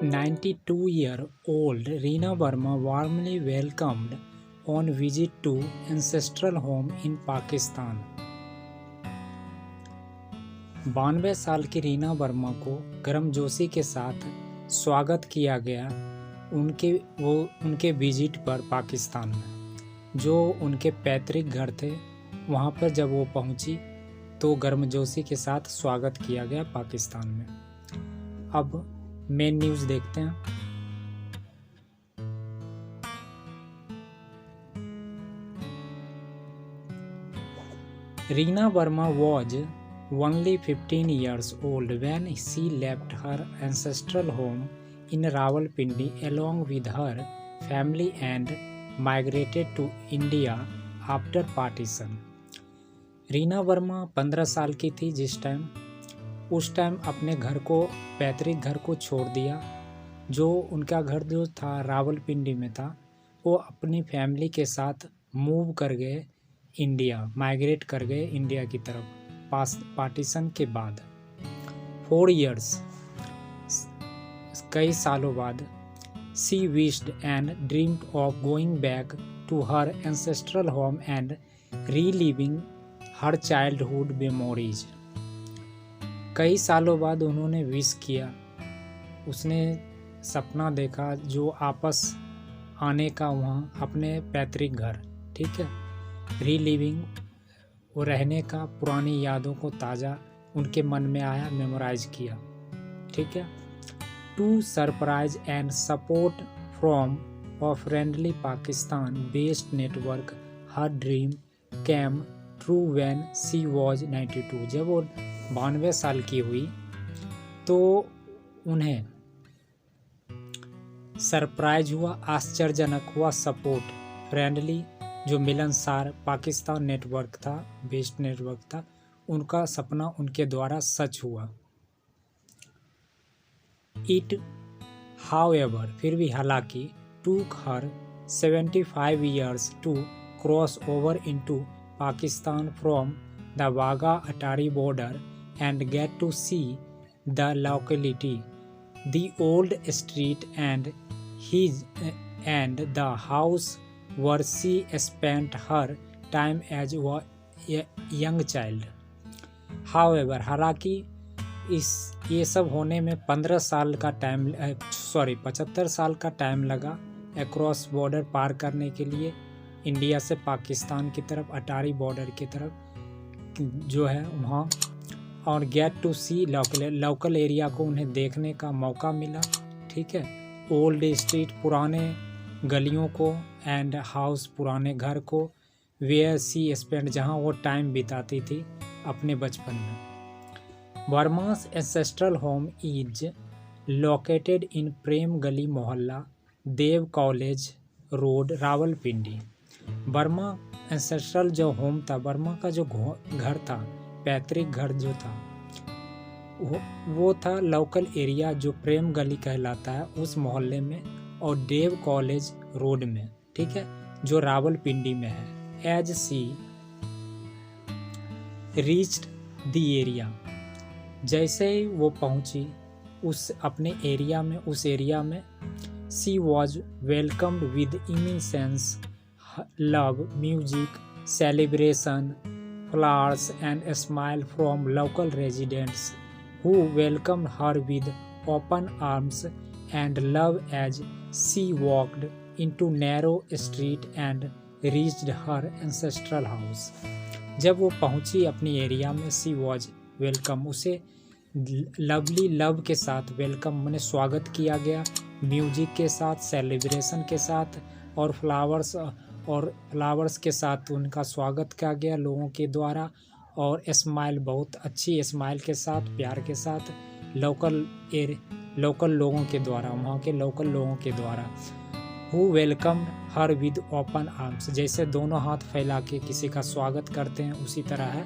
92-year-old Reena Verma warmly welcomed on visit to ancestral home in Pakistan. 92 साल की रीना वर्मा को गर्मजोशी के साथ स्वागत किया गया उनके विजिट पर पाकिस्तान में, जो उनके पैतृक घर थे। वहाँ पर जब वो पहुँची तो गर्मजोशी के साथ स्वागत किया गया पाकिस्तान में। अब मेन न्यूज़ देखते हैं। Reena Verma was only 15 years old when she left her ancestral home in Rawalpindi along with her family and migrated to India after partition. Reena Verma 15 साल की थी उस टाइम अपने घर को, पैतृक घर को छोड़ दिया। जो उनका घर जो था रावलपिंडी में था, वो अपनी फैमिली के साथ मूव कर गए इंडिया, माइग्रेट कर गए इंडिया की तरफ पार्टीशन के बाद। 4 years, कई सालों बाद, she wished and dreamed of going back to her ancestral home and reliving her childhood memories. कई सालों बाद उन्होंने विश किया, उसने सपना देखा जो आपस आने का वहाँ अपने पैतृक घर, ठीक है, रीलिविंग, वो रहने का, पुरानी यादों को ताज़ा उनके मन में आया, मेमोराइज किया, ठीक है। To surprise and support from a friendly Pakistan based network her dream came true when she was 92। जब वो 92 साल की हुई तो उन्हें सरप्राइज हुआ, आश्चर्यजनक हुआ, सपोर्ट, फ्रेंडली, जो मिलनसार पाकिस्तान नेटवर्क था, बेस्ट नेटवर्क था, उनका सपना उनके द्वारा सच हुआ। इट हाउएवर, फिर भी हालांकि, took her 75 years to cross over into Pakistan from the Wagah Attari border and get to see the locality, the old street and the house where she spent her time as a young child. However, हालांकि ये सब होने में 75 साल का time लगा across border पार करने के लिए, इंडिया से पाकिस्तान की तरफ, अटारी बॉर्डर की तरफ जो है वहाँ, और get to see local area को उन्हें देखने का मौका मिला, ठीक है। ओल्ड स्ट्रीट, पुराने गलियों को, एंड हाउस, पुराने घर को, वेयर सी स्पेंड, जहाँ वो टाइम बिताती थी अपने बचपन में। Verma's ancestral home is located in Prem Gali Mohalla, Dev college road, Rawalpindi. Verma ancestral जो होम था, वर्मा का जो घर था, पैतृक घर जो था, वो था लोकल एरिया जो प्रेम गली कहलाता है, उस मोहल्ले में, और देव कॉलेज रोड में, ठीक है, जो रावलपिंडी में है। As she reached the area, जैसे ही वो पहुंची उस अपने एरिया में, उस एरिया में, she was welcomed with eminence love, music, celebration, flowers and a smile from local residents who welcomed her with open arms and love as she walked into narrow street and reached her ancestral house. जब वो पहुंची अपनी area में, she was welcome, उसे lovely love के साथ welcome मैंने स्वागत किया गया, म्यूजिक के साथ, सेलिब्रेशन के साथ, और फ्लावर्स के साथ उनका स्वागत किया गया लोगों के द्वारा, और स्माइल, बहुत अच्छी स्माइल के साथ, प्यार के साथ, लोकल लोगों के द्वारा, वहाँ के लोकल लोगों के द्वारा। Who welcomed her with open arms, जैसे दोनों हाथ फैला के किसी का स्वागत करते हैं, उसी तरह है,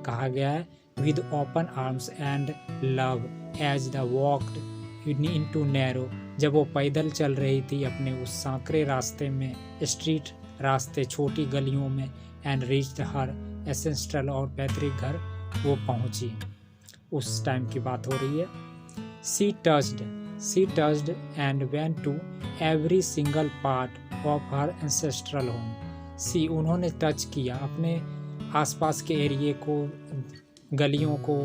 कहा गया है, with open arms and love as the walked into narrow, जब वो पैदल चल रही थी अपने उस सांकरे रास्ते में, स्ट्रीट रास्ते, छोटी गलियों में, एंड रीच्ड हर एसेंस्ट्रल, और पैतृक घर वो पहुंची। उस टाइम की बात हो रही है। She touched she touched and went to every single part of her ancestral home. She उन्होंने टच किया, अपने आसपास के एरिए को, गलियों को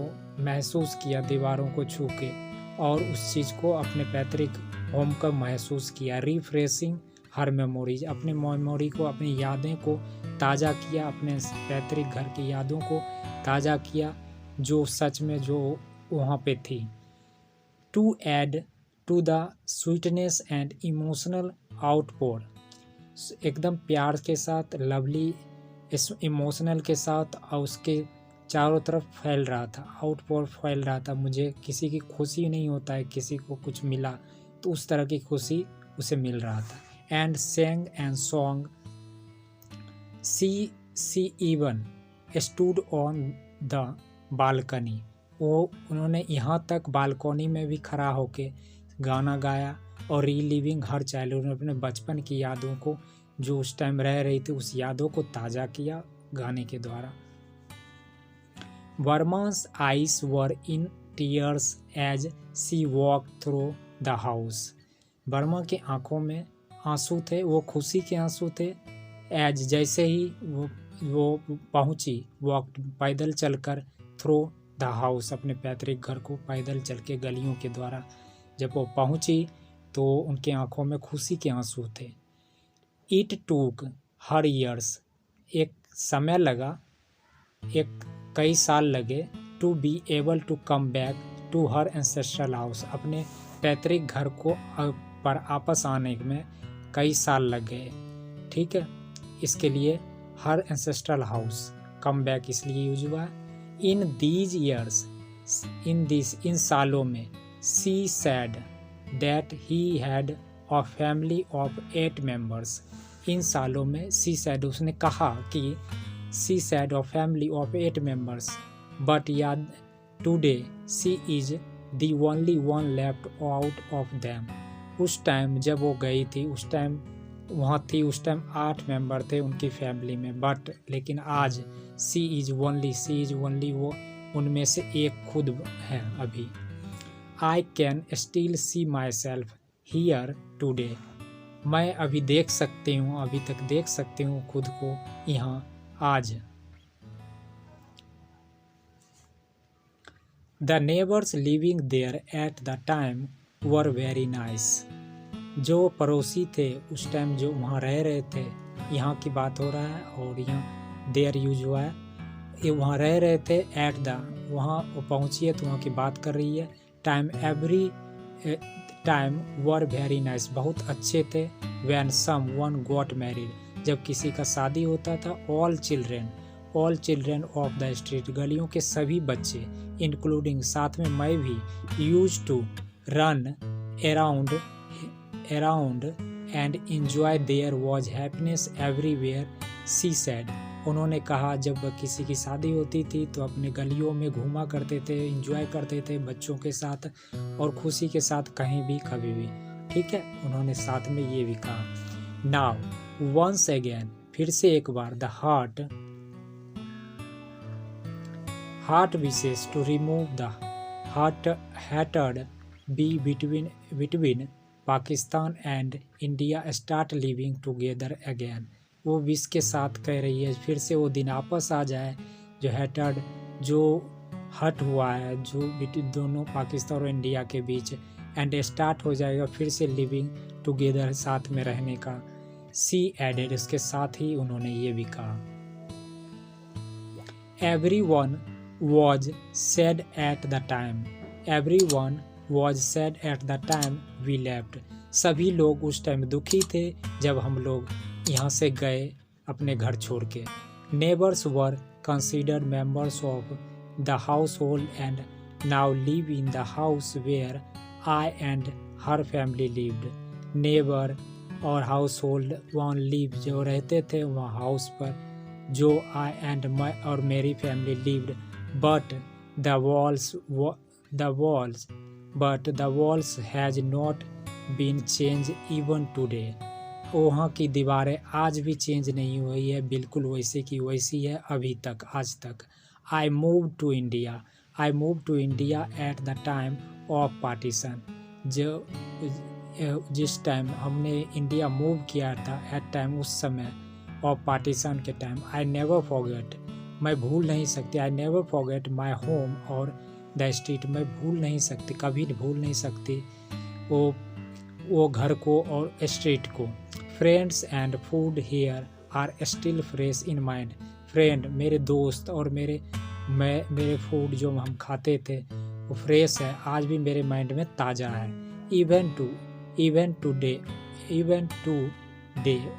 महसूस किया, दीवारों को छू के, और उस चीज़ को अपने पैतृक होम का महसूस किया। रिफ्रेशिंग हर मेमोरीज, अपने मेमोरी को, अपनी यादें को ताज़ा किया, अपने पैतृक घर की यादों को ताज़ा किया जो सच में जो वहाँ पे थी। To add to the sweetness and emotional outpour, एकदम प्यार के साथ, लवली इमोशनल के साथ, और उसके चारों तरफ फैल रहा था, आउटपोर फैल रहा था। मुझे किसी की खुशी नहीं होता है, किसी को कुछ मिला तो उस तरह की खुशी उसे मिल रहा था। And sang and song she even stood on the balcony, वो उन्होंने यहाँ तक बालकनी में भी खड़ा होके गाना गाया और रीलिविंग हर चाइल्डहुड, अपने बचपन की यादों को, जो उस टाइम रह रही थी, उस यादों को ताज़ा किया गाने के द्वारा। वर्मा's eyes were in tears as she walked through the house, Verma की आंखों में आंसू थे, वो खुशी के आंसू थे। एज जैसे ही वो पहुंची, वॉक पैदल चलकर, थ्रू द हाउस, अपने पैतृक घर को पैदल चल के गलियों के द्वारा जब वो पहुंची तो उनके आंखों में खुशी के आंसू थे। इट टूक हर ईयर्स, एक समय लगा, एक कई साल लगे, to be able to come back to her ancestral house, अपने पैतृक घर को पर वापस आने में कई साल लग गए। ठीक है, इसके लिए her ancestral house come back इसलिए यूज हुआ है। इन दीज ईयर्स, इन सालों में, she said that he had a family of 8 members, इन सालों में सी सैड, उसने कहा कि she said a family of 8 members, but याद today she is the only one left out of them. उस टाइम जब वो गई थी, उस टाइम वहाँ थी, उस टाइम 8 मेंबर थे उनकी फैमिली में, बट लेकिन आज सी इज ओनली, वो उनमें से एक खुद है अभी। I can still see myself here today, मैं अभी देख सकती हूँ, अभी तक देख सकती हूँ खुद को यहाँ आज। The neighbours living there at the time were very nice, जो पड़ोसी थे उस टाइम जो वहाँ रह रहे थे, यहाँ की बात हो रहा है और यहाँ देयर यूज हुआ है, ये वहाँ रह रहे थे। एट द, वहाँ वो पहुँची है तो वहाँ की बात कर रही है। Time, every time were very nice, बहुत अच्छे थे। When someone got married, जब किसी का शादी होता था। All children of the street, गलियों के सभी बच्चे, इंक्लूडिंग, साथ में मैं भी, use to run around and enjoy, there was happiness everywhere, she said, उन्होंने कहा जब किसी की शादी होती थी तो अपने गलियों में घूमा करते थे, एंजॉय करते थे बच्चों के साथ और खुशी के साथ, कहीं भी कभी भी। ठीक है, उन्होंने साथ में ये भी कहा। नाउ वंस अगेन, फिर से एक बार, the heart wishes to remove the hatred be between Pakistan and India start living together again, वो विश के साथ कह रही है फिर से वो दिन आपस आ जाए, जो हैटर्ड, जो हट हुआ है, जो दोनों पाकिस्तान और इंडिया के बीच, एंड स्टार्ट हो जाएगा फिर से लिविंग टुगेदर, साथ में रहने का। सी एडेड, उसके साथ ही उन्होंने ये भी कहा। Everyone was sad at the time, everyone was sad at the time we left, सभी लोग उस टाइम दुखी थे जब हम लोग यहाँ से गए अपने घर छोड़ के। Neighbors were considered members of the household and now live in the house where I and her family lived. Neighbor और household वहाँ live, जो रहते थे वहाँ हाउस पर, जो I and my और मेरी family lived, but the walls has not been changed even today, वहाँ की दीवारें आज भी चेंज नहीं हुई है, बिल्कुल वैसे की वैसी है अभी तक, आज तक। I moved to India at the time of partition, जो जिस टाइम हमने इंडिया मूव किया था एट टाइम, उस समय और पार्टीशन के टाइम, आई नेवर फॉरगेट, मैं भूल नहीं सकती, I never forget my home और द स्ट्रीट, मैं भूल नहीं सकती, कभी भूल नहीं सकती वो घर को और स्ट्रीट को। Friends and food here are still fresh in mind, friend मेरे दोस्त और मेरे फूड जो हम खाते थे वो फ्रेश है, आज भी मेरे माइंड में ताज़ा है। इवन टू डे,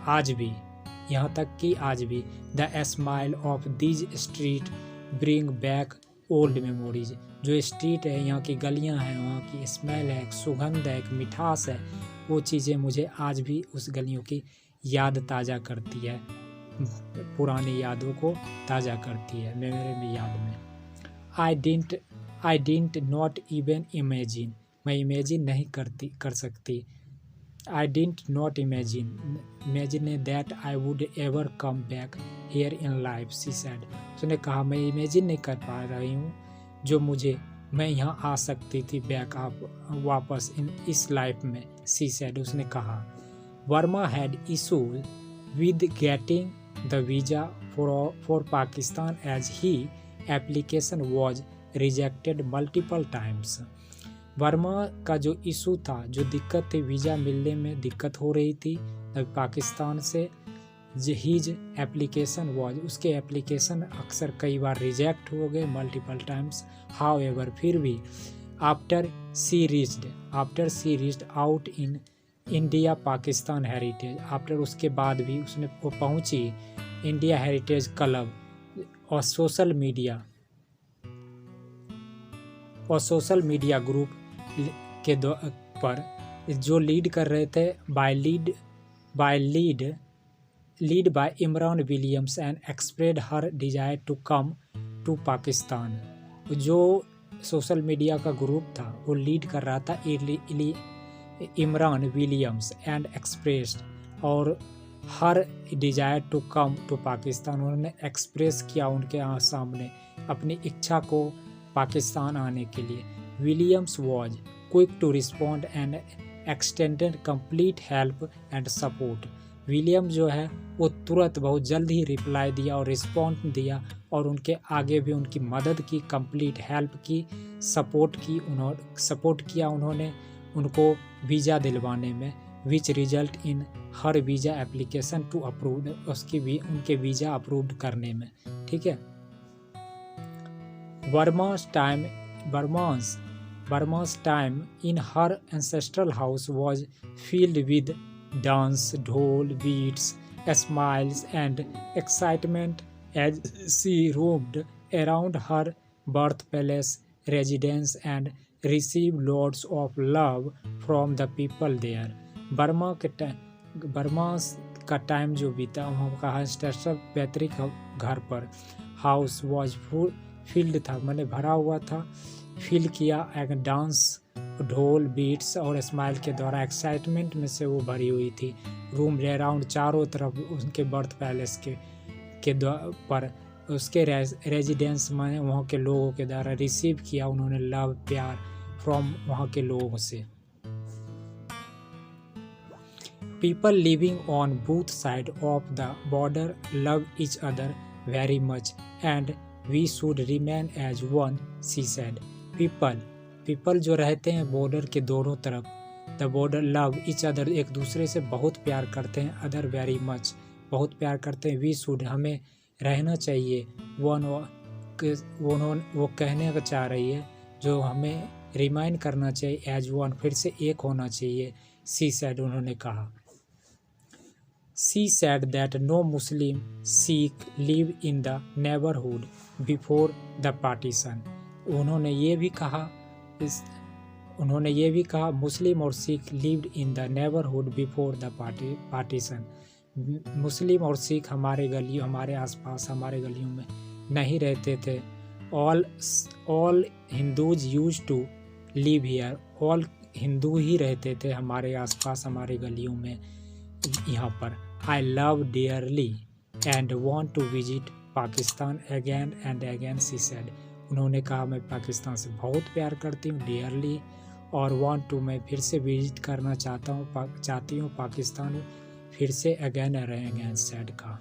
आज भी, यहाँ तक कि आज भी, the smile of these street bring back old memories, जो स्ट्रीट है, यहाँ की गलियाँ हैं, वहाँ की स्मेल है, एक सुगंध है, एक मिठास है, वो चीज़ें मुझे आज भी उस गलियों की याद ताज़ा करती है, पुरानी यादों को ताज़ा करती है मेरे याद में। I didn't not even imagine, मैं इमेजिन नहीं कर सकती, I didn't not imagine that I would ever come back here in life, she said, उसने कहा मैं इमेजिन नहीं कर पा रही हूँ जो मैं यहाँ आ सकती थी बैक आप वापस इस लाइफ में, शी सेड, उसने कहा। Verma had issues with getting the visa for Pakistan as he application was rejected multiple times. Verma का जो इशू था, जो दिक्कत थी, वीज़ा मिलने में दिक्कत हो रही थी पाकिस्तान से, हीज एप्लीकेशन वॉज, उसके एप्लीकेशन अक्सर कई बार रिजेक्ट हो गए मल्टीपल टाइम्स। हाउ एवर, फिर भी, after she reached out in India Pakistan heritage, after, उसके बाद भी वो पहुंची इंडिया हेरिटेज क्लब और सोशल मीडिया ग्रुप के पर जो लीड कर रहे थे lead by Imran Williams and expressed her desire to come to Pakistan, जो सोशल मीडिया का ग्रुप था वो लीड कर रहा था इमरान विलियम्स एंड एक्सप्रेस्ड, और her desire to come to Pakistan, उन्होंने एक्सप्रेस किया उनके सामने अपनी इच्छा को पाकिस्तान आने के लिए। Williams was quick to respond and extended complete help and support, William जो है वो तुरंत बहुत जल्द ही रिप्लाई दिया और रिस्पॉन्ड दिया और उनके आगे भी उनकी मदद की, कंप्लीट हेल्प की, सपोर्ट किया उन्होंने उनको वीज़ा दिलवाने में, which result in her visa application to approve, उनके वीज़ा अप्रूव्ड करने में, ठीक है। Burma's time in her ancestral house was filled with dance, dhol, beats, smiles and excitement as she roamed around her birthplace residence and received loads of love from the people there. Burma का time जो बीता वहाँ का ancestral पैतृक घर पर, house was field था, मैंने भरा हुआ था, फील किया एक डांस, ढोल, बीट्स और स्माइल के द्वारा, एक्साइटमेंट में से वो भरी हुई थी। रूम अराउंड, चारों तरफ उनके बर्थ पैलेस के पर उसके रेजिडेंस में वहाँ के लोगों के द्वारा रिसीव किया उन्होंने लव, प्यार फ्रॉम वहाँ के लोगों से। People living on both sides of the border love each other very much and we should remain as one, she said. People जो रहते हैं बॉर्डर के दोनों तरफ, the border love each other, एक दूसरे से बहुत प्यार करते हैं, other very much, बहुत प्यार करते हैं, we should, हमें रहना चाहिए, वो कहने का चाह रही है जो हमें रिमाइंड करना चाहिए, as one, फिर से एक होना चाहिए, she said, उन्होंने कहा। She said that no Muslim Sikh live in the neighborhood before the partition. उन्होंने ये भी कहा मुस्लिम और Sikh lived in the neighborhood before the partition. मुस्लिम और सिख हमारे आसपास, हमारे गलियों में नहीं रहते थे। All Hindus used to live here. All Hindu ही रहते थे हमारे आसपास, हमारे गलियों में, यहाँ पर। I love dearly and want to visit Pakistan again and again, she said. उन्होंने कहा मैं पाकिस्तान से बहुत प्यार करती हूँ, dearly, और वांट टू, मैं फिर से विजिट करना चाहती हूँ पाकिस्तान फिर से अगेन एंड अगेन, सैड कहा।